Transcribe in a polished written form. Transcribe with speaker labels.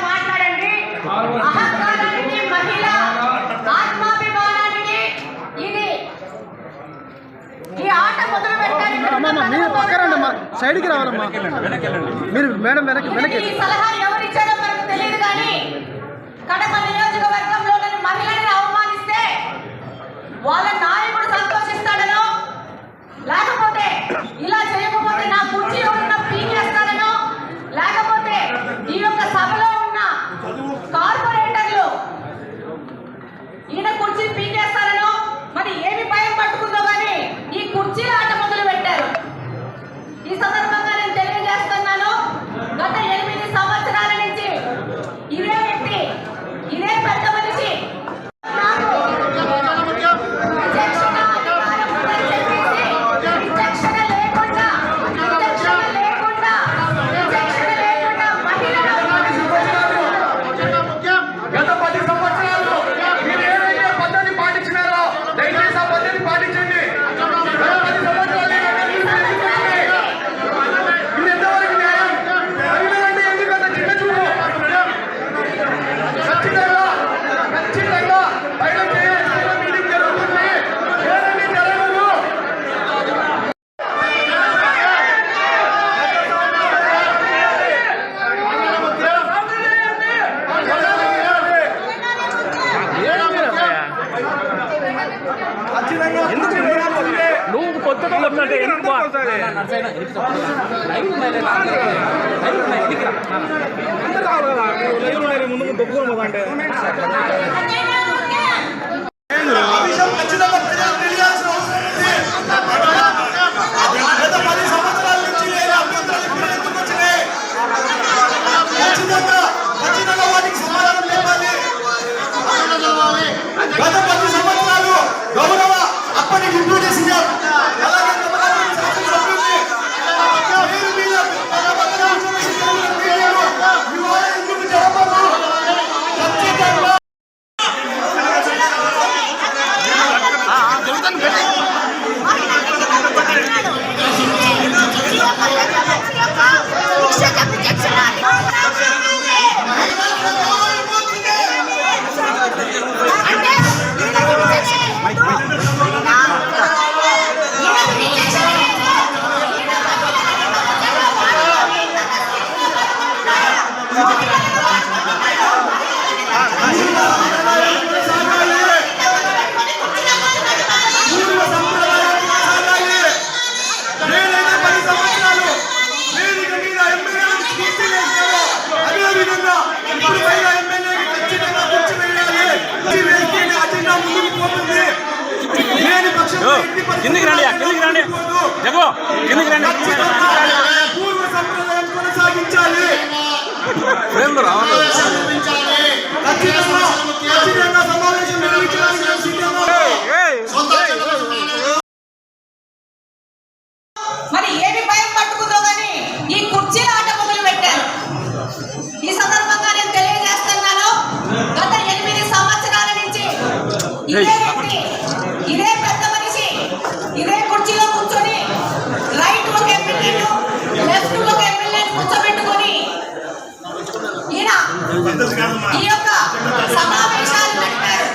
Speaker 1: మాట్లాడండి. అహంకారానికి, మహిళ ఆత్మాభిమానానికి ఇది ఈ ఆట మొదలు పెట్టారు.
Speaker 2: సైడ్కి రావాలమ్మా మీరు మేడం వెనక్కి.
Speaker 1: ఈ సలహా ఎవరిచ్చారో మనకు తెలియదు, కానీ కడప నియోజకవర్గంలోని మహిళలను అవమానిస్తే వాళ్ళ నాయకుడు సంతోషిస్తాడనో, లేకపోతే ఇలా చేయకపోతే నా కుర్చీ ఉన్న పీకేస్తాడనో, లేకపోతే ఈ యొక్క సభలో ఉన్న కార్పొరేటర్లు ఈయన కుర్చీ పీకేస్తారనో మరి ఏమి భయం పట్టుకుందో కానీ ఈ కుర్చీల ఆట మొదలు పెట్టారు. ఈ సందర్భంగా నేను తెలియజేస్తున్నాను, గత 8 సంవత్సరాల నుంచి ఇదే వ్యక్తి, ఇదే పెద్ద మనిషి
Speaker 3: నువ్వు కొత్త ముందు దొక్కుకోమా అంటే కిందికి రండి, కిందికి రండి, జగో కిందికి రండి.
Speaker 2: పూర్వ సంప్రదాయం కొనసాగించాలి.
Speaker 1: మరి ఏమి భయం పట్టుకుందో కానీ ఈ కుర్చీల ఆట మొదలు పెట్టారు. ఈ సందర్భంగా నేను తెలియజేస్తున్నాను, గత 8 సంవత్సరాల నుంచి ఇదే వ్యక్తి, ఇదే పెద్ద మనిషి, ఇదే కుర్చీలో కూర్చొని రైట్ ఒక ఎమ్మెల్యేను, లెఫ్ట్ ఒక ఎమ్మెల్యేను కూర్చోబెట్టుకొని ఈయన ఈ యొక్క సమావేశాలు పెట్టారు.